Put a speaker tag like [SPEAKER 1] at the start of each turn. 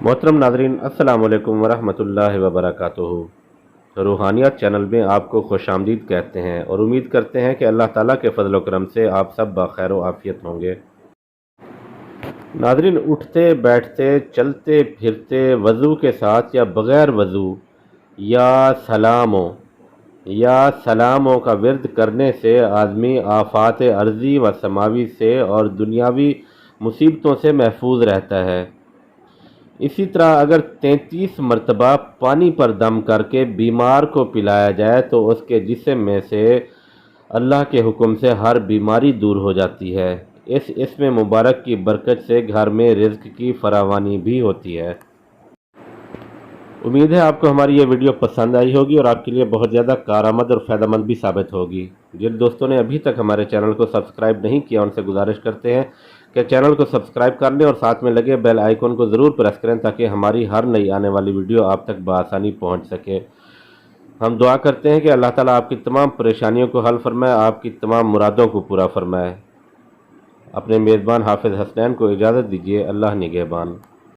[SPEAKER 1] محترم ناظرین، السلام علیکم ورحمۃ اللہ وبرکاتہ۔ روحانیات چینل میں آپ کو خوش آمدید کہتے ہیں اور امید کرتے ہیں کہ اللہ تعالیٰ کے فضل و کرم سے آپ سب بخیر و عافیت ہوں گے۔ ناظرین، اٹھتے بیٹھتے چلتے پھرتے وضو کے ساتھ یا بغیر وضو یا سلاموں کا ورد کرنے سے آدمی آفات ارضی و سماوی سے اور دنیاوی مصیبتوں سے محفوظ رہتا ہے۔ اسی طرح اگر 33 مرتبہ پانی پر دم کر کے بیمار کو پلایا جائے تو اس کے جسم میں سے اللہ کے حکم سے ہر بیماری دور ہو جاتی ہے۔ اس اسم مبارک کی برکت سے گھر میں رزق کی فراوانی بھی ہوتی ہے۔ امید ہے آپ کو ہماری یہ ویڈیو پسند آئی ہوگی اور آپ کے لیے بہت زیادہ کارآمد اور فائدہ مند بھی ثابت ہوگی۔ جن دوستوں نے ابھی تک ہمارے چینل کو سبسکرائب نہیں کیا ان سے گزارش کرتے ہیں کہ چینل کو سبسکرائب کر لیں اور ساتھ میں لگے بیل آئیکن کو ضرور پریس کریں تاکہ ہماری ہر نئی آنے والی ویڈیو آپ تک بآسانی پہنچ سکے۔ ہم دعا کرتے ہیں کہ اللہ تعالیٰ آپ کی تمام پریشانیوں کو حل فرمائے، آپ کی تمام مرادوں کو پورا فرمائے۔ اپنے میزبان حافظ حسنین کو اجازت دیجیے۔ اللہ نگہبان۔